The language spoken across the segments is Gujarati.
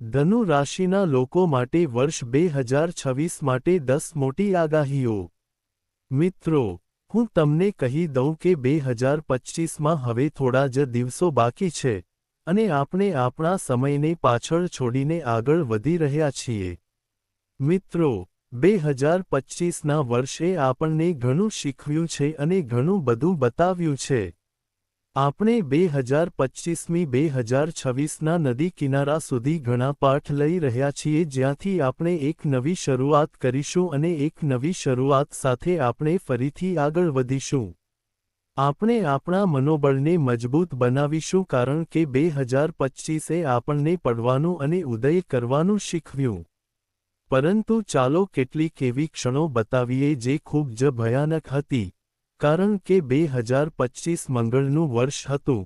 ધનુ રાશિના લોકો માટે વર્ષ 2026 માટે 10 મોટી આગાહીઓ। મિત્રો, હું તમને કહી દઉં કે 2025માં હવે થોડા જ દિવસો બાકી છે અને આપણે આપણા સમયને પાછળ છોડીને આગળ વધી રહ્યા છીએ। મિત્રો, 2025ના વર્ષે આપણને ઘણું શીખવ્યું છે અને ઘણું બધું બતાવ્યું છે। આપણે 2025મી 2026ના નદી કિનારા સુધી ઘણા પાઠ લઈ રહ્યા છીએ જ્યાંથી આપણે એક નવી શરૂઆત કરીશું અને એક નવી શરૂઆત સાથે આપણે ફરીથી આગળ વધીશું। આપણે આપણા મનોબળને મજબૂત બનાવીશું કારણ કે 2025એ આપણને પડવાનું અને ઉદય કરવાનું શીખવ્યું। પરંતુ ચાલો કેટલીક એવી ક્ષણો બતાવીએ જે ખૂબ જ ભયાનક હતી કારણ કે 2025 મંગળનું વર્ષ હતું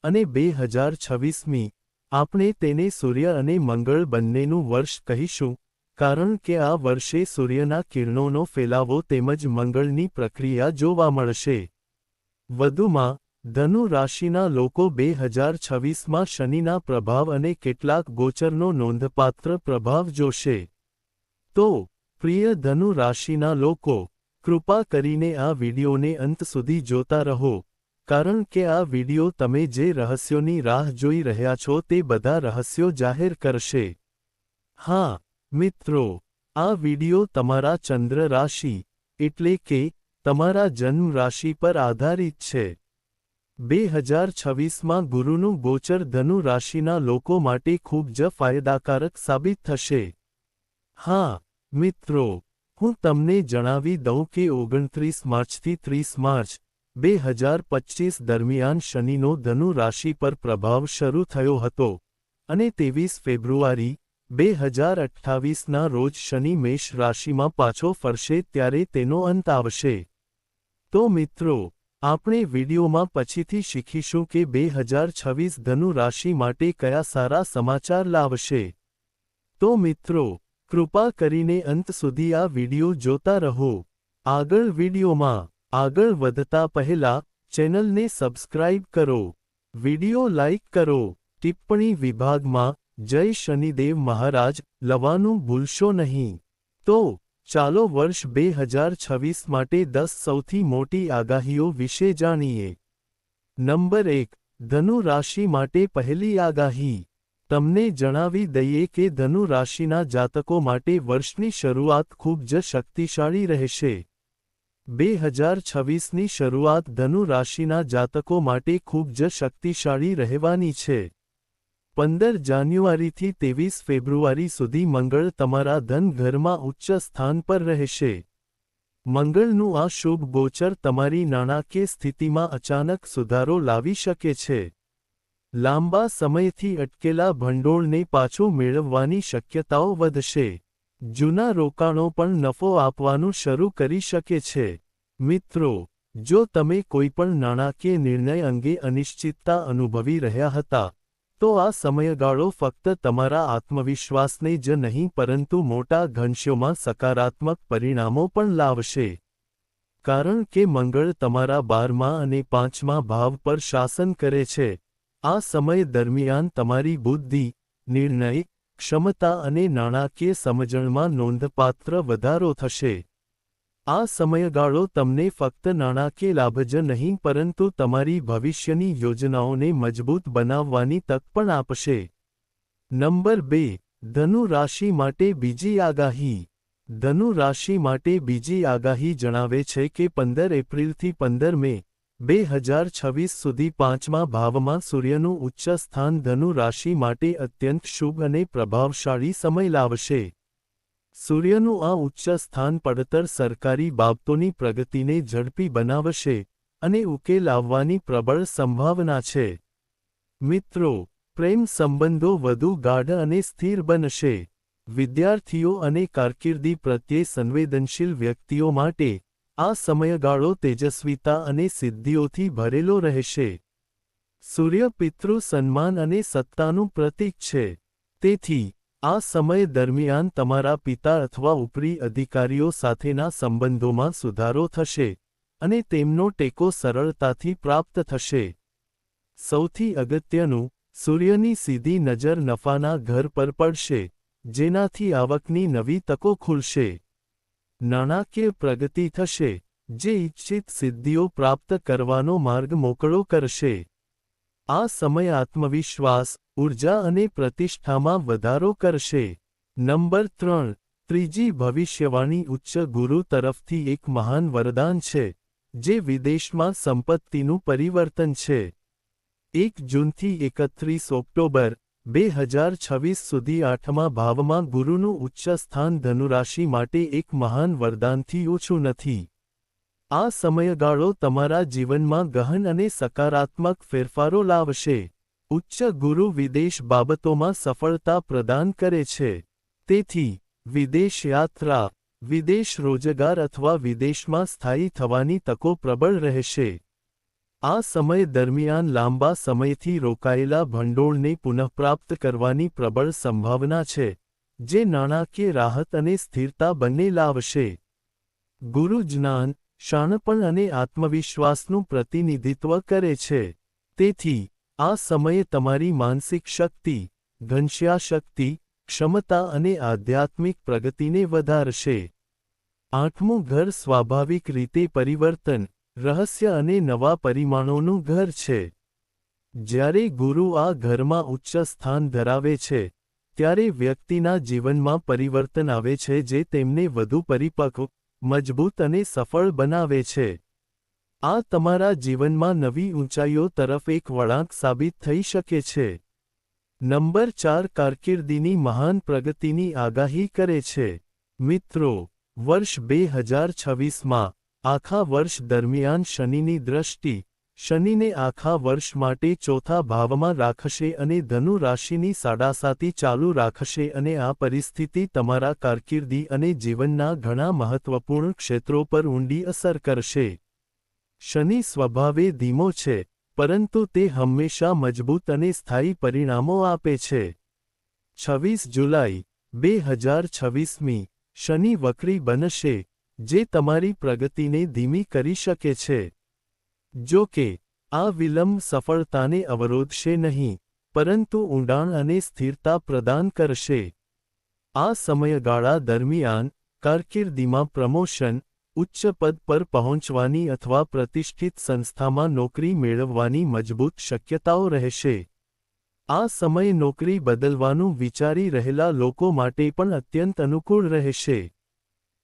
અને 2026મી આપણે તેને સૂર્ય અને મંગળ બંનેનું વર્ષ કહીશું કારણ કે આ વર્ષે સૂર્યના કિરણોનો ફેલાવો તેમજ મંગળની પ્રક્રિયા જોવા મળશે। વધુમાં, ધનુ રાશિના લોકો 2026માં શનિના પ્રભાવ અને કેટલાક ગોચરનો નોંધપાત્ર પ્રભાવ જોશે। તો, પ્રિય ધનુ રાશિના લોકો, કૃપા કરીને આ વિડિયોને અંત સુધી જોતા રહો કારણ કે આ વિડિયો તમે જે રહસ્યોની રાહ જોઈ રહ્યા છો તે બધા રહસ્યો જાહેર કરશે। હા, મિત્રો, આ વિડિયો તમારા ચંદ્ર રાશિ એટલે કે તમારા જન્મ રાશિ પર આધારિત છે। 2026માં ગુરુનું ગોચર ધનુ રાશિના લોકો માટે ખૂબ જ ફાયદાકારક સાબિત થશે। હા, મિત્રો, હું તમને જણાવી દઉં કે 29 માર્ચથી 30 માર્ચ 2025 દરમિયાન શનિનો ધનુ રાશિ પર પ્રભાવ શરૂ થયો હતો અને 23 ફેબ્રુઆરી 2028ના રોજ શનિ મેષ રાશિમાં પાછો ફરશે ત્યારે તેનો અંત આવશે। તો મિત્રો, આપણે વિડિયોમાં પછીથી શીખીશું કે 2026 ધનુ રાશિ માટે કયા સારા સમાચાર લાવશે। તો મિત્રો, કૃપા કરીને અંત સુધી આ વિડિયો જોતા રહો। આગળ વિડિયોમાં આગળ વધતા પહેલા ચેનલને સબસ્ક્રાઇબ કરો, વિડિયો લાઇક કરો, ટિપ્પણી વિભાગમાં જય શનિદેવ મહારાજ લવાનું ભૂલશો નહીં। તો, ચાલો વર્ષ 2026 માટે 10 સૌથી મોટી આગાહીઓ વિશે જાણીએ। નંબર 1, ધનુ રાશિ માટે પહેલી આગાહી। તમને જણાવી દઈએ કે ધનુ રાશિના જાતકો માટે વર્ષની શરૂઆત ખૂબ જ શક્તિશાળી રહેશે। 2026ની શરૂઆત ધનુ રાશિના જાતકો માટે ખૂબ જ શક્તિશાળી રહેવાની છે। 15 જાન્યુઆરીથી 23 ફેબ્રુઆરી સુધી મંગળ તમારા ધન ઘરમાં ઉચ્ચ સ્થાન પર રહેશે। મંગળનું આ શુભ ગોચર તમારી નાણાકીય સ્થિતિમાં અચાનક સુધારો લાવી શકે છે। લાંબા સમયથી અટકેલા ભંડોળને પાછું મેળવવાની શક્યતાઓ વધશે। જૂના રોકાણો પણ નફો આપવાનું શરૂ કરી શકે છે। મિત્રો, જો તમે કોઈપણ નાણાકીય નિર્ણય અંગે અનિશ્ચિતતા અનુભવી રહ્યા હતા, તો આ સમયગાળો ફક્ત તમારા આત્મવિશ્વાસને જ નહીં પરંતુ મોટા ઘનશ્યોમાં સકારાત્મક પરિણામો પણ લાવશે। કારણ કે મંગળ તમારા 12મા અને 5મા ભાવ પર શાસન કરે છે, આ સમય દરમિયાન તમારી બુદ્ધિ, નિર્ણય ક્ષમતા અને નાણાકીય સમજણમાં નોંધપાત્ર વધારો થશે। આ સમયગાળો તમને ફક્ત નાણાકીય લાભ જ નહીં પરંતુ તમારી ભવિષ્યની યોજનાઓને મજબૂત બનાવવાની તક પણ આપશે। નંબર 2, ધનુ રાશિ માટે બીજી આગાહી। ધનુ રાશિ માટે બીજી આગાહી જણાવે છે કે 15 એપ્રિલથી 15 મે 2026 સુધી 5મા ભાવમાં સૂર્યનું ઉચ્ચ સ્થાન ધનુ રાશિ માટે અત્યંત શુભ અને પ્રભાવશાળી સમય લાવશે। સૂર્યનું આ ઉચ્ચ સ્થાન પડતર સરકારી બાબતોની પ્રગતિને ઝડપી બનાવશે અને ઉકેલ આવવાની પ્રબળ સંભાવના છે। મિત્રો, પ્રેમ સંબંધો વધુ ગાઢ અને સ્થિર બનશે। વિદ્યાર્થીઓ અને કારકિર્દી પ્રત્યે સંવેદનશીલ વ્યક્તિઓ માટે આ સમયગાળો તેજસ્વીતા અને સિદ્ધિઓથી ભરેલો રહેશે। સૂર્ય પિતૃ સન્માન અને સત્તાનું પ્રતીક છે, તેથી આ સમય દરમિયાન તમારા પિતા અથવા ઉપરી અધિકારીઓ સાથેના સંબંધોમાં સુધારો થશે અને તેમનો ટેકો સરળતાથી પ્રાપ્ત થશે। સૌથી અગત્યનું, સૂર્યની સીધી નજર નફાના ઘર પર પડશે, જેનાથી આવકની નવી તકો ખુલશે. નાણાકીય પ્રગતિ થશે, જે ઇચ્છિત સિદ્ધિઓ પ્રાપ્ત કરવાનો માર્ગ મોકળો કરશે. આ સમય આત્મવિશ્વાસ, ઊર્જા અને પ્રતિષ્ઠામાં વધારો કરશે. નંબર 3. ત્રીજી ભવિષ્યવાણી ઉચ્ચ ગુરુ તરફથી એક મહાન વરદાન છે, જે વિદેશમાં સંપત્તિનું પરિવર્તન છે. 1 જૂનથી 31 ઓક્ટોબર 2026 સુધી 8મા ભાવમાં ગુરુનું ઉચ્ચ સ્થાન ધનુરાશિ માટે એક મહાન વરદાનથી ઓછું નથી. આ સમયગાળો તમારા જીવનમાં ગહન અને સકારાત્મક ફેરફારો લાવશે. ઉચ્ચ ગુરુ વિદેશ બાબતોમાં સફળતા પ્રદાન કરે છે. તેથી, વિદેશ યાત્રા, વિદેશ રોજગાર અથવા વિદેશમાં સ્થાયી થવાની તકો પ્રબળ રહેશે. આ સમય દરમિયાન લાંબા સમયથી રોકાયેલા ભંડોળને પુનઃપ્રાપ્ત કરવાની પ્રબળ સંભાવના છે, જે નાણાકીય રાહત અને સ્થિરતા બંને લાવશે. ગુરુ જ્ઞાન, શાણપણ અને આત્મવિશ્વાસનું પ્રતિનિધિત્વ કરે છે. તેથી, આ સમયે તમારી માનસિક શક્તિ, ઘનશ્યાશક્તિ, ક્ષમતા અને આધ્યાત્મિક પ્રગતિને વધારશે. 8મું ઘર સ્વાભાવિક રીતે પરિવર્તન, રહસ્ય અને નવા પરિમાણોનું ઘર છે. જ્યારે ગુરુ આ ઘરમાં ઉચ્ચ સ્થાન ધરાવે છે, ત્યારે વ્યક્તિના જીવનમાં પરિવર્તન આવે છે જે તેમને વધુ પરિપક્વ, મજબૂત અને સફળ બનાવે છે. આ તમારા જીવનમાં નવી ઊંચાઈઓ તરફ એક વળાંક સાબિત થઈ શકે છે. નંબર 4 કારકિર્દીની મહાન પ્રગતિની આગાહી કરે છે. મિત્રો, વર્ષ 2026માં, આખા વર્ષ દરમિયાન શનિની દ્રષ્ટિ, શનિને આખા વર્ષ માટે ચોથા ભાવમાં રાખશે અને ધનુ રાશિની સાડાસાતી ચાલુ રાખશે અને આ પરિસ્થિતિ તમારા કારકિર્દી અને જીવનના ઘણા મહત્વપૂર્ણ ક્ષેત્રો પર ઊંડી અસર કરશે. શનિ સ્વભાવે ધીમો છે, પરંતુ તે હંમેશા મજબૂત અને સ્થાયી પરિણામો આપે છે. 26 જુલાઈ 2026મી, શનિ વક્રી બનશે, જે તમારી પ્રગતિને ધીમી કરી શકે છે. જો કે, આ વિલંબ સફળતાને અવરોધશે નહીં, પરંતુ ઊંડાણ અને સ્થિરતા પ્રદાન કરશે. આ સમયગાળા દરમિયાન, કારકિર્દીમાં પ્રમોશન, ઉચ્ચ પદ પર પહોંચવાની અથવા પ્રતિષ્ઠિત સંસ્થામાં નોકરી મેળવવાની મજબૂત શક્યતાઓ રહેશે. આ સમય નોકરી બદલવાનું વિચારી રહેલા લોકો માટે પણ અત્યંત અનુકૂળ રહેશે.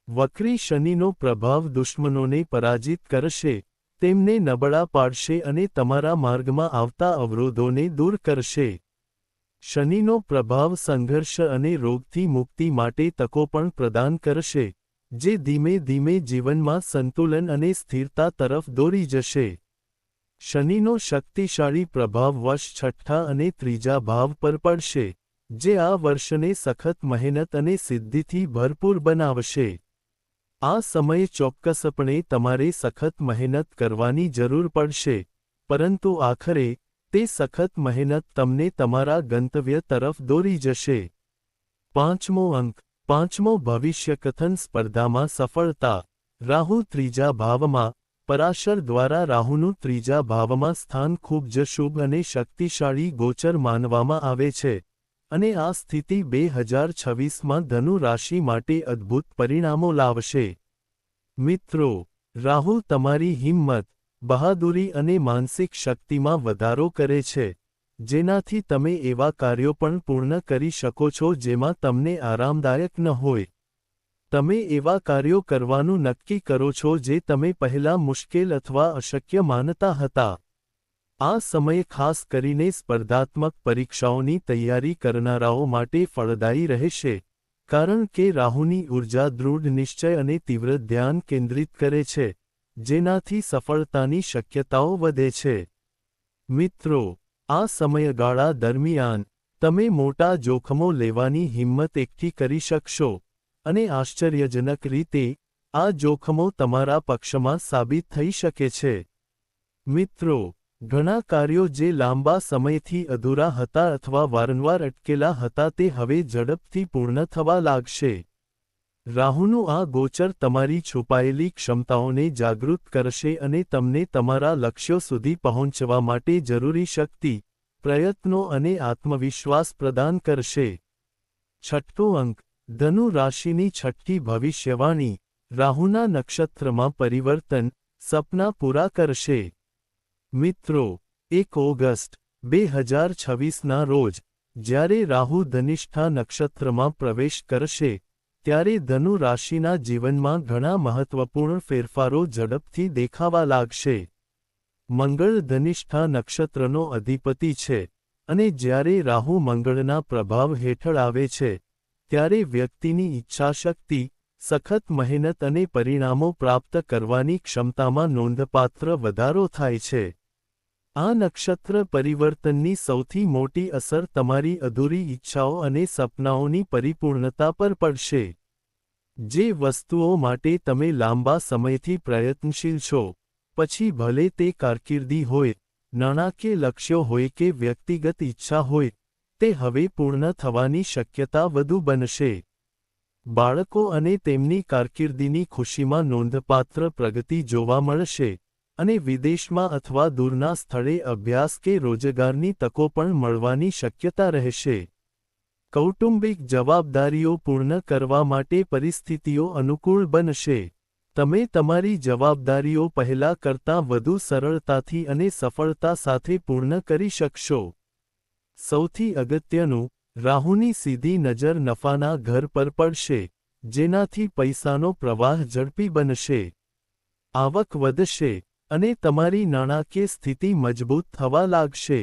વક્રી શનિનો પ્રભાવ દુશ્મનોને પરાજિત કરશે, તેમને નબળા પાડશે અને તમારા માર્ગમાં આવતા અવરોધોને દૂર કરશે. શનિનો પ્રભાવ સંઘર્ષ અને રોગથી મુક્તિ માટે તકો પણ પ્રદાન કરશે, જે ધીમે ધીમે જીવનમાં સંતુલન અને સ્થિરતા તરફ દોરી જશે. શનિનો શક્તિશાળી પ્રભાવ વર્ષ 6ઠા અને 3જા ભાવ પર પડશે, જે આ વર્ષને સખત મહેનત અને સિદ્ધિથી ભરપૂર બનાવશે. આ સમયે ચોક્કસપણે તમારે સખત મહેનત કરવાની જરૂર પડશે, પરંતુ આખરે, તે સખત મહેનત તમને તમારા ગંતવ્ય તરફ દોરી જશે. 5મો અંક, 5મો ભવિષ્યકથન સ્પર્ધામાં સફળતા. રાહુ 3જા ભાવમાં, પરાશર દ્વારા રાહુનું 3જા ભાવમાં સ્થાન ખૂબ જ શુભ અને શક્તિશાળી ગોચર માનવામાં આવે છે, અને આ સ્થિતિ 2026માં ધનુ રાશિ માટે અદ્ભુત પરિણામો લાવશે. મિત્રો, રાહુ તમારી હિંમત, બહાદુરી અને માનસિક શક્તિમાં વધારો કરે છે, જેનાથી તમે એવા કાર્યો પણ પૂર્ણ કરી શકો છો જેમાં તમને આરામદાયક ન હોય. તમે એવા કાર્યો કરવાનું નક્કી કરો છો જે તમે પહેલા મુશ્કેલ અથવા અશક્ય માનતા હતા. આ સમય ખાસ કરીને સ્પર્ધાત્મક પરીક્ષાઓની તૈયારી કરનારાઓ માટે ફળદાયી રહેશે, કારણ કે રાહુની ઊર્જા દૃઢ નિશ્ચય અને તીવ્ર ધ્યાન કેન્દ્રિત કરે છે, જેનાથી સફળતાની શક્યતાઓ વધે છે. મિત્રો, આ સમયગાળા દરમિયાન, તમે મોટા જોખમો લેવાની હિંમત એકઠી કરી શકશો, અને આશ્ચર્યજનક રીતે, આ જોખમો તમારા પક્ષમાં સાબિત થઈ શકે છે. મિત્રો, ઘણા કાર્યો જે લાંબા સમયથી અધૂરા હતા અથવા વારંવાર અટકેલા હતા તે હવે ઝડપથી પૂર્ણ થવા લાગશે. રાહુનું આ ગોચર તમારી છુપાયેલી ક્ષમતાઓને જાગૃત કરશે અને તમને તમારા લક્ષ્યો સુધી પહોંચવા માટે જરૂરી શક્તિ, પ્રયત્નો અને આત્મવિશ્વાસ પ્રદાન કરશે. છઠ્ઠો અંક ધનુ રાશિની છઠ્ઠી ભવિષ્યવાણી. રાહુના નક્ષત્રમાં પરિવર્તન સપના પૂરા કરશે. મિત્રો, 1 ઓગસ્ટ 2026ના રોજ જ્યારે રાહુ ધનિષ્ઠા નક્ષત્રમાં પ્રવેશ કરશે ત્યારે ધનુ રાશિના જીવનમાં ઘણા મહત્વપૂર્ણ ફેરફારો ઝડપથી દેખાવા લાગશે. મંગળ ધનિષ્ઠા નક્ષત્રનો અધિપતિ છે અને જ્યારે રાહુ મંગળના પ્રભાવ હેઠળ આવે છે ત્યારે વ્યક્તિની ઈચ્છાશક્તિ, સખત મહેનત અને પરિણામો પ્રાપ્ત કરવાની ક્ષમતામાં નોંધપાત્ર વધારો થાય છે. આ નક્ષત્ર પરિવર્તનની સૌથી મોટી અસર તમારી અધૂરી ઈચ્છાઓ અને સપનાઓની પરિપૂર્ણતા પર પડશે. જે વસ્તુઓ માટે તમે લાંબા સમયથી પ્રયત્નશીલ છો, પછી ભલે તે કારકિર્દી હોય, નાણાકીય લક્ષ્યો હોય કે વ્યક્તિગત ઈચ્છા હોય, તે હવે પૂર્ણ થવાની શક્યતા વધુ બનશે. બાળકો અને તેમની કારકિર્દીની ખુશીમાં નોંધપાત્ર પ્રગતિ જોવા મળશે અને વિદેશમાં અથવા દૂરના સ્થળે અભ્યાસ કે રોજગારની તકો પણ મળવાની શક્યતા રહેશે. કૌટુંબિક જવાબદારીઓ પૂર્ણ કરવા માટે પરિસ્થિતિઓ અનુકૂળ બનશે. તમે તમારી જવાબદારીઓ પહેલા કરતાં વધુ સરળતાથી અને સફળતા સાથે પૂર્ણ કરી શકશો. સૌથી અગત્યનું, રાહુની સીધી નજર નફાના ઘર પર પડશે, જેનાથી પૈસાનો પ્રવાહ ઝડપી બનશે. આવક વધશે અને તમારી નાણાકીય સ્થિતિ મજબૂત થવા લાગશે.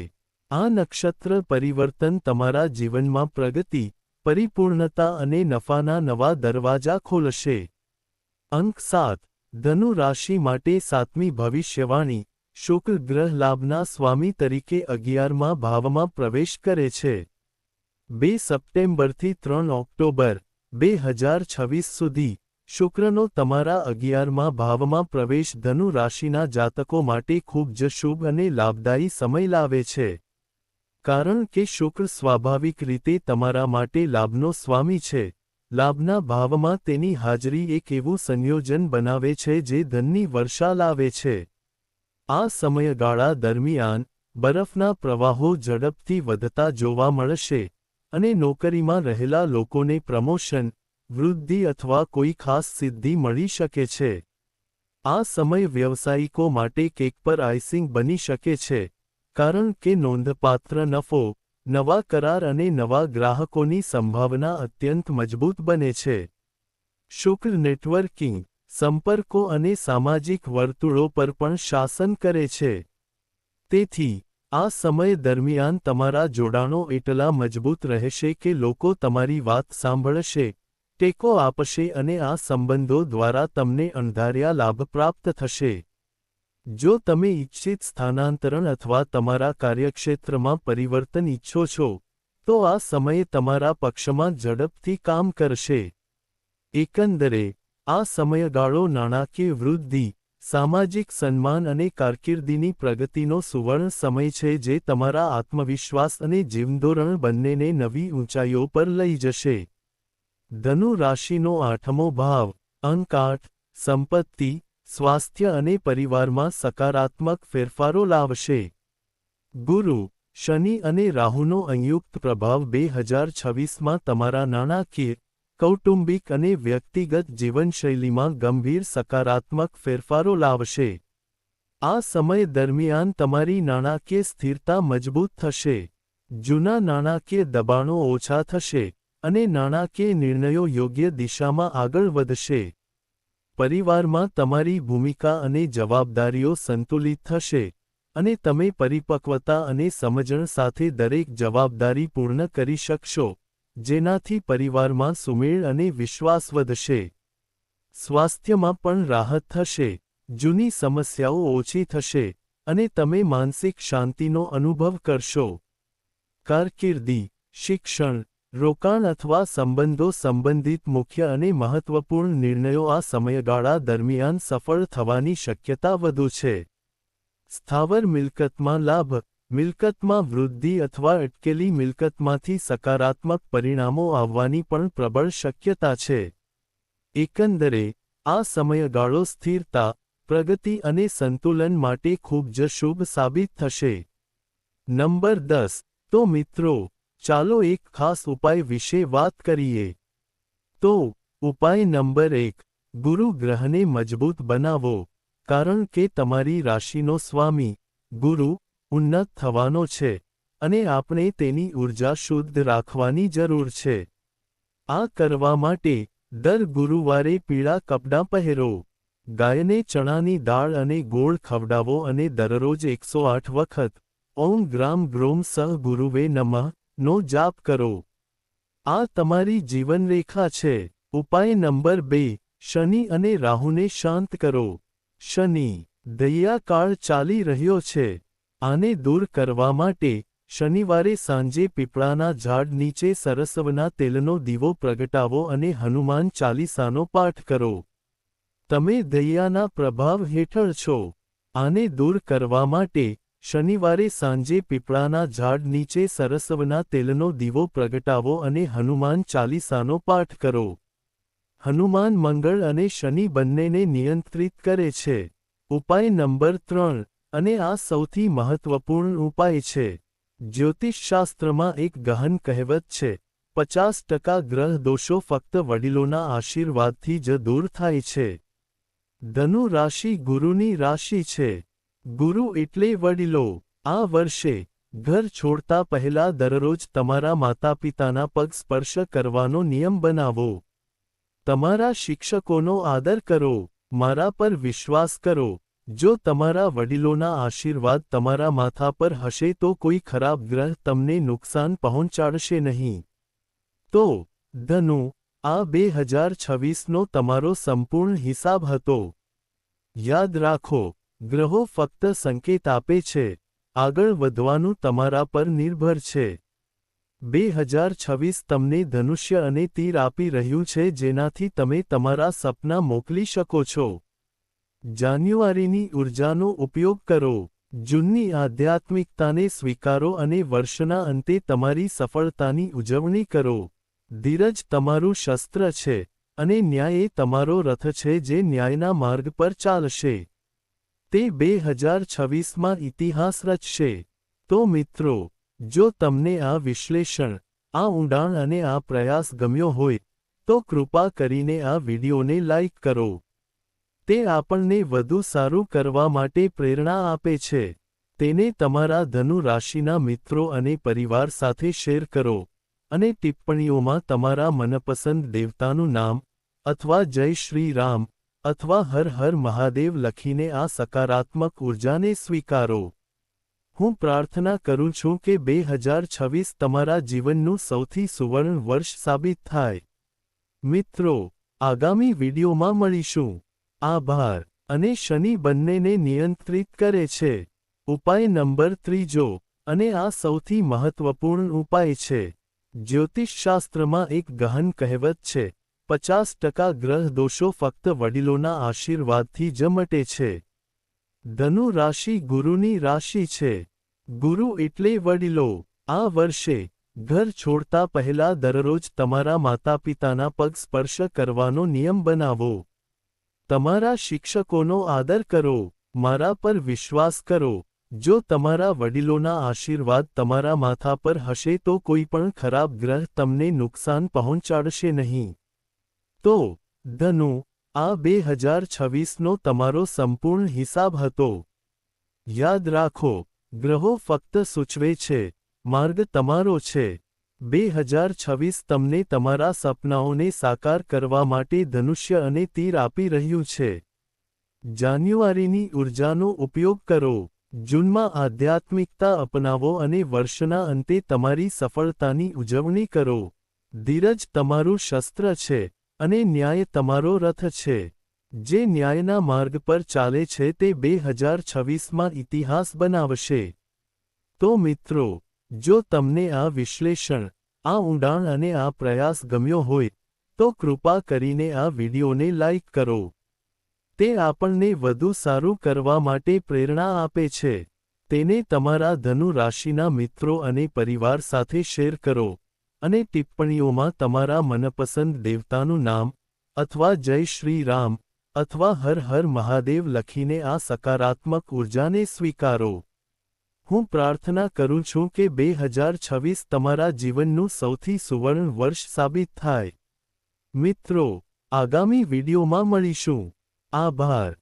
આ નક્ષત્ર પરિવર્તન તમારા જીવનમાં પ્રગતિ, પરિપૂર્ણતા અને નફાના નવા દરવાજા ખોલશે. અંક 7 ધનુ રાશિ માટે 7મી ભવિષ્યવાણી. શુક્ર ગ્રહ લાભના સ્વામી તરીકે 11મા ભાવમાં પ્રવેશ કરે છે. 2 સપ્ટેમ્બરથી 3 ઓક્ટોબર 2026 સુધી શુક્રનો તમારા 11મા ભાવમાં પ્રવેશ ધનુ રાશિના જાતકો માટે ખૂબ જ શુભ અને લાભદાયી સમય લાવે છે. કારણ કે શુક્ર સ્વાભાવિક રીતે તમારા માટે લાભનો સ્વામી છે. લાભના ભાવમાં તેની હાજરી એક એવું સંયોજન બનાવે છે જે ધનની વર્ષા લાવે છે. આ સમયગાળા દરમિયાન બરફના પ્રવાહો ઝડપથી વધતા જોવા મળશે અને નોકરીમાં રહેલા લોકોને પ્રમોશન, વૃદ્ધિ અથવા કોઈ ખાસ સિદ્ધિ મળી શકે છે. આ સમય વ્યવસાયિકો માટે કેક પર આઇસિંગ બની શકે છે, કારણ કે નોંધપાત્ર નફો, નવા કરાર અને નવા ગ્રાહકોની સંભાવના અત્યંત મજબૂત બને છે. શુક્ર નેટવર્કિંગ, સંપર્કો અને સામાજિક વર્તુળો પર પણ શાસન કરે છે. તેથી, આ સમય દરમિયાન તમારા જોડાણો એટલા મજબૂત રહેશે કે લોકો તમારી વાત સાંભળશે, ટેકો આપશે અને આ સંબંધો દ્વારા તમને અણધાર્યા લાભ પ્રાપ્ત થશે. જો તમે ઇચ્છિત સ્થાનાંતરણ અથવા તમારા કાર્યક્ષેત્રમાં પરિવર્તન ઈચ્છો છો, તો આ સમય તમારા પક્ષમાં ઝડપથી કામ કરશે. એકંદરે, આ સમયગાળો નાણાકીય વૃદ્ધિ, સામાજિક સન્માન અને કારકિર્દીની પ્રગતિનો સુવર્ણ સમય છે જે તમારા આત્મવિશ્વાસ અને જીવનધોરણ બંનેને નવી ઊંચાઈઓ પર લઈ જશે. ધનુ રાશિનો 8મો ભાવ. અંક 8 સંપત્તિ, સ્વાસ્થ્ય અને પરિવારમાં સકારાત્મક ફેરફારો લાવશે. ગુરુ, શનિ અને રાહુનો સંયુક્ત પ્રભાવ 2026માં તમારા નાણાકીય, કૌટુંબિક અને વ્યક્તિગત જીવનશૈલીમાં ગંભીર સકારાત્મક ફેરફારો લાવશે. આ સમય દરમિયાન તમારી નાણાકીય સ્થિરતા મજબૂત થશે. જૂના નાણાકીય દબાણો ઓછા થશે અને નાણાકીય નિર્ણયો યોગ્ય દિશામાં આગળ વધશે. પરિવારમાં તમારી ભૂમિકા અને જવાબદારીઓ સંતુલિત થશે અને તમે પરિપક્વતા અને સમજણ સાથે દરેક જવાબદારી પૂર્ણ કરી શકશો, જેનાથી પરિવારમાં સુમેળ અને વિશ્વાસ વધશે. સ્વાસ્થ્યમાં પણ રાહત થશે, જૂની સમસ્યાઓ ઓછી થશે અને તમે માનસિક શાંતિનો અનુભવ કરશો. કારકિર્દી, શિક્ષણ, રોકાણ અથવા સંબંધો સંબંધિત મુખ્ય અને મહત્વપૂર્ણ નિર્ણયો આ સમયગાળા દરમિયાન સફળ થવાની શક્યતા વધુ છે. સ્થાવર મિલકતમાં લાભ, મિલકતમાં વૃદ્ધિ અથવા અટકેલી મિલકતમાંથી સકારાત્મક પરિણામો આવવાની પણ પ્રબળ શક્યતા છે. એકંદરે, આ સમયગાળો સ્થિરતા, પ્રગતિ અને સંતુલન માટે ખૂબ જ શુભ સાબિત થશે. નંબર 10 તો મિત્રો ચાલો એક ખાસ ઉપાય વિશે વાત કરીએ. તો ઉપાય નંબર 1 ગુરુ ગ્રહને મજબૂત બનાવો, કારણ કે તમારી રાશિનો સ્વામી ગુરુ ઉન્નત થવાનો છે અને આપણે તેની ઊર્જા શુદ્ધ રાખવાની જરૂર છે. આ કરવા માટે દર ગુરુવારે પીળા કપડાં પહેરો, ગાયને ચણાની દાળ અને ગોળ ખવડાવો અને દરરોજ 108 વખત ઓમ ગ્રામ ગ્રોમ સહ ગુરુવે નમઃ નો જાપ કરો. આ તમારી જીવનરેખા છે. ઉપાય નંબર 2 શનિ અને રાહુને શાંત કરો. શનિ દૈયાકાળ ચાલી રહ્યો છે. આને દૂર કરવા માટે શનિવારે સાંજે પીપળાના ઝાડ નીચે સરસવના તેલનો દીવો પ્રગટાવો અને હનુમાન ચાલીસાનો પાઠ કરો. તમે દૈયાના પ્રભાવ હેઠળ છો. આને દૂર કરવા માટે શનિવારે સાંજે પીપળાના ઝાડ નીચે સરસવના તેલનો દીવો પ્રગટાવો અને હનુમાન ચાલીસાનો પાઠ કરો. હનુમાન મંગળ અને શનિ બંનેને નિયંત્રિત કરે છે. ઉપાય નંબર 3 અને આ સૌથી મહત્વપૂર્ણ ઉપાય છે. જ્યોતિષશાસ્ત્રમાં એક ગહન કહેવત છે, 50% ગ્રહ દોષો ફક્ત વડીલોના આશીર્વાદથી જ દૂર થાય છે. ધનુ રાશિ ગુરુની રાશિ છે. ગુરુ એટલે વડીલો. આ વર્ષે ઘર છોડતા પહેલા દરરોજ તમારા માતાપિતાના પગ સ્પર્શ કરવાનો નિયમ બનાવો. તમારા શિક્ષકોનો આદર કરો. મારા પર વિશ્વાસ કરો. જો તમારા વડીલોના આશીર્વાદ તમારા માથા પર હશે તો કોઈ ખરાબ ગ્રહ તમને નુકસાન પહોંચાડશે નહીં. તો ધનુ, આ 2026નો તમારો સંપૂર્ણ હિસાબ હતો. યાદ રાખો, ગ્રહો ફક્ત સંકેત આપે છે. આગળ વધવાનું તમારા પર નિર્ભર છે. 2026 તમને ધનુષ્ય અને તીર આપી રહ્યું છે જેનાથી તમે તમારા સપના મોકલી શકો છો. જાન્યુઆરીની ઊર્જાનો ઉપયોગ કરો. જૂનની આધ્યાત્મિકતાને સ્વીકારો અને વર્ષના અંતે તમારી સફળતાની ઉજવણી કરો. ધીરજ તમારું શસ્ત્ર છે અને ન્યાય એ તમારો રથ છે જે ન્યાયના માર્ગ પર ચાલશે. તે 2026માં ઇતિહાસ રચશે. તો મિત્રો, જો તમને આ વિશ્લેષણ, આ ઊંડાણ અને આ પ્રયાસ ગમ્યો હોય, તો કૃપા કરીને આ વિડિયોને લાઇક કરો. તે આપણને વધુ સારું કરવા માટે પ્રેરણા આપે છે. તેને તમારા ધનુ રાશિના મિત્રો અને પરિવાર સાથે શેર કરો અને ટિપ્પણીઓમાં તમારા મનપસંદ દેવતાનું નામ અથવા જય શ્રી રામ અથવા હર હર મહાદેવ લખીને આ સકારાત્મક ઊર્જાને સ્વીકારો. હું પ્રાર્થના કરું છું કે 2026 તમારા જીવનનું સૌથી સુવર્ણ વર્ષ સાબિત થાય. મિત્રો, આગામી વિડિયોમાં મળીશું. આભાર. અને શનિ બંનેને નિયંત્રિત કરે છે. ઉપાય નંબર 3 અને આ સૌથી મહત્વપૂર્ણ ઉપાય છે. જ્યોતિષશાસ્ત્રમાં એક ગહન કહેવત છે, 50% ગ્રહ દોષો ફક્ત વડીલોના આશીર્વાદથી જ મટે છે. ધનુ રાશિ ગુરુની રાશિ છે. ગુરુ એટલે વડીલો. આ વર્ષે ઘર છોડતા પહેલા દરરોજ તમારા માતાપિતાના પગ સ્પર્શ કરવાનો નિયમ બનાવો. તમારા શિક્ષકોનો આદર કરો. મારા પર વિશ્વાસ કરો. જો તમારા વડીલોના આશીર્વાદ તમારા માથા પર હશે તો કોઈ પણ ખરાબ ગ્રહ તમને નુકસાન પહોંચાડશે નહીં. તો ધનુ, આ 2026નો તમારો સંપૂર્ણ હિસાબ હતો. યાદ રાખો, ગ્રહો ફક્ત સૂચવે છે, માર્ગ તમારો છે. 2026 તમને તમારા સપનાઓને સાકાર કરવા માટે ધનુષ્ય અને તીર આપી રહ્યું છે. જાન્યુઆરીની ઊર્જાનો ઉપયોગ કરો. જૂનમાં આધ્યાત્મિકતા અપનાવો અને વર્ષના અંતે તમારી સફળતાની ઉજવણી કરો. ધીરજ તમારું શસ્ત્ર છે અને ન્યાય તમારો રથ છે. જે ન્યાયના માર્ગ પર ચાલે છે તે 2026માં ઇતિહાસ બનાવશે. તો મિત્રો, જો તમને આ વિશ્લેષણ, આ ઊંડાણ અને આ પ્રયાસ ગમ્યો હોય, તો કૃપા કરીને આ વિડિયોને લાઇક કરો. તે આપણને વધુ સારું કરવા માટે પ્રેરણા આપે છે. તેને તમારા ધનુ રાશિના મિત્રો અને પરિવાર સાથે શેર કરો અને ટિપ્પણીઓમાં તમારા મનપસંદ દેવતાનું નામ અથવા જય શ્રી રામ અથવા હર હર મહાદેવ લખીને આ સકારાત્મક ઊર્જાને સ્વીકારો. હું પ્રાર્થના કરું છું કે 2026 તમારા જીવનનું સૌથી સુવર્ણ વર્ષ સાબિત થાય. મિત્રો, આગામી વિડીયોમાં મળીશું. આભાર.